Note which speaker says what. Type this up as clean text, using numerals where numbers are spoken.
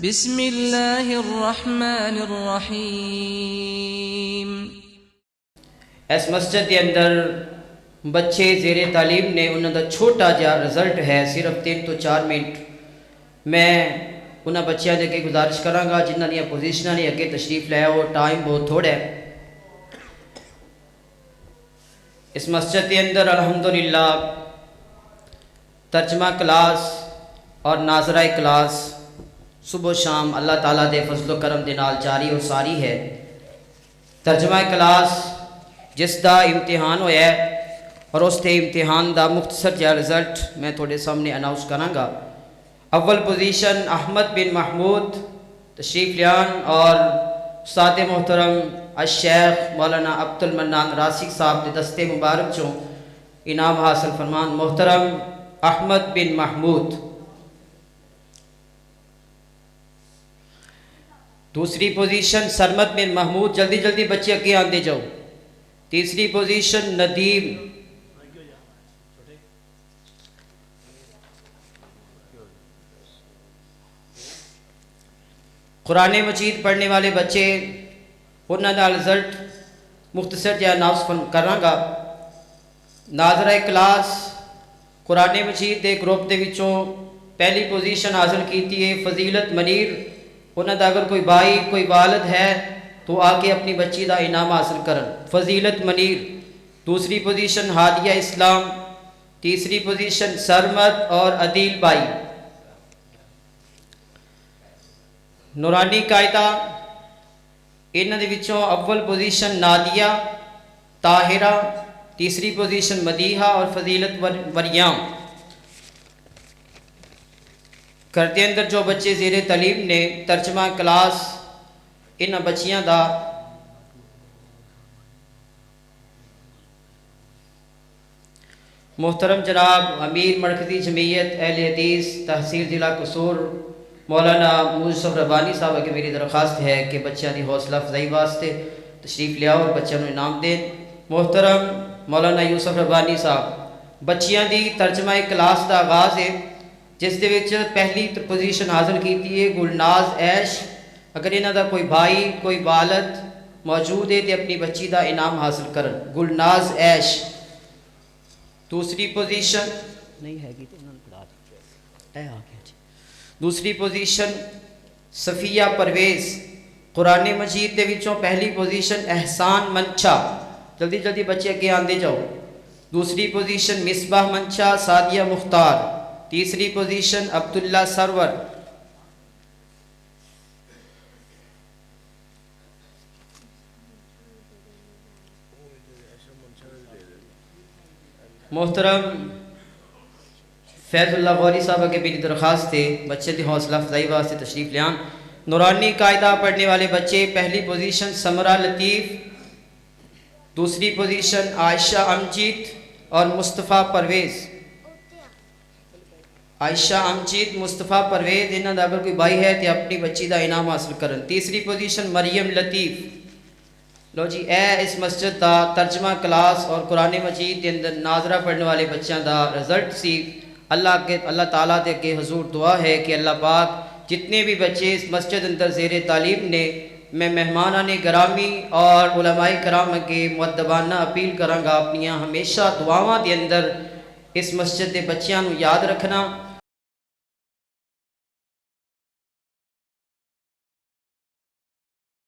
Speaker 1: بسم اللہ الرحمن الرحیم۔
Speaker 2: اس مسجد کے اندر بچے زیر تعلیم نے انہوں دا چھوٹا جا رزلٹ ہے، صرف 3 تو 4 منٹ میں انہوں بچیاں دے کے گزارش کراں گا جنہاں دیا پوزیشناں نے اگے تشریف لیا وہ ٹائم بہت تھوڑا ہے۔ اس مسجد کے اندر الحمدللہ ترجمہ کلاس اور ناظرہ کلاس صبح و شام اللہ تعالیٰ دے فضل و کرم دے نال جاری اور ساری ہے۔ ترجمہ کلاس جس دا امتحان ہویا ہے اور اس تے امتحان دا مختصر جا رزلٹ میں تھوڑے سامنے اناؤنس کراں گا۔ اول پوزیشن احمد بن محمود تشریف لیان اور استاد محترم الشیخ مولانا عبد المنان راسک صاحب دے دستے مبارک چوں انعام حاصل فرمان محترم احمد بن محمود۔ دوسری پوزیشن سرمد بن محمود، جلدی جلدی بچے اگے آندے جاؤ۔ تیسری پوزیشن ندیم۔ قرآن مجید پڑھنے والے بچے انہوں دا رزلٹ مختصر جہاں اناؤنس کراں گا۔ ناظرہ کلاس قرآن مجید دے گروپ دے وچوں پہلی پوزیشن حاصل کیتی ہے فضیلت منیر۔ انہوں دا اگر کوئی بھائی کوئی والد ہے تو آ کے اپنی بچی دا انعام حاصل کرن۔ فضیلت منیر۔ دوسری پوزیشن ہادیہ اسلام۔ تیسری پوزیشن سرمد اور عدیل بھائی۔ نورانی قائدہ انہوں دے وچوں اول پوزیشن نادیہ طاہرہ، تیسری پوزیشن مدیحہ اور فضیلت وریام۔ گھر دے اندر جو بچے زیر تعلیم نے ترجمہ کلاس انہاں بچیاں دا محترم جناب امیر مرکزی جمعیت اہل حدیث تحصیل ضلع قصور مولانا یوسف ربانی صاحب کے میری درخواست ہے کہ بچیاں دی حوصلہ افزائی واسطے تشریف لے آؤ اور بچیاں نوں انعام دیں۔ محترم مولانا یوسف ربانی صاحب، بچیاں دی ترجمہ کلاس دا آغاز ہے جس دے وچ پہلی پوزیشن حاصل کیتی ہے گلناز عیش۔ اگر انہاں دا کوئی بھائی کوئی والد موجود ہے تے اپنی بچی دا انعام حاصل کرن۔ گلناز عیش۔ دوسری پوزیشن نہیں ہے گی تے انہاں نوں پڑھا دو اے آ گیا جی۔ دوسری پوزیشن صفیہ پرویز۔ قرآن مجید دے وچوں پہلی پوزیشن احسان منچا، جلدی جلدی بچے اگے آندے جاؤ۔ دوسری پوزیشن مصباح منچا سعدیہ مختار۔ تیسری پوزیشن عبداللہ سرور۔ محترم فیض اللہ غوری صاحبہ کے میری درخواست ہے بچے دی حوصلہ افزائی واسطے تشریف لیان۔ نورانی قاعدہ پڑھنے والے بچے پہلی پوزیشن سمرہ لطیف، دوسری پوزیشن عائشہ امجید اور مصطفیٰ پرویز۔ عائشہ امجید مصطفیٰ پرویز انہاں دا اگر کوئی بھائی ہے تو اپنی بچی دا انعام حاصل کرن۔ تیسری پوزیشن مریم لطیف۔ لو جی اے اس مسجد دا ترجمہ کلاس اور قرآن مجید دے اندر ناظرہ پڑھنے والے بچیاں دا رزلٹ سی۔ اللہ تعالیٰ دے کے حضور دعا ہے کہ اللہ پاک جتنے بھی بچے اس مسجد اندر زیر تعلیم نے میں مہمانان گرامی اور علماء کرام کے مؤدبانہ اپیل کراں گا اپنیاں ہمیشہ دعاواں دے اندر اس مسجد دے بچیاں نو یاد رکھنا۔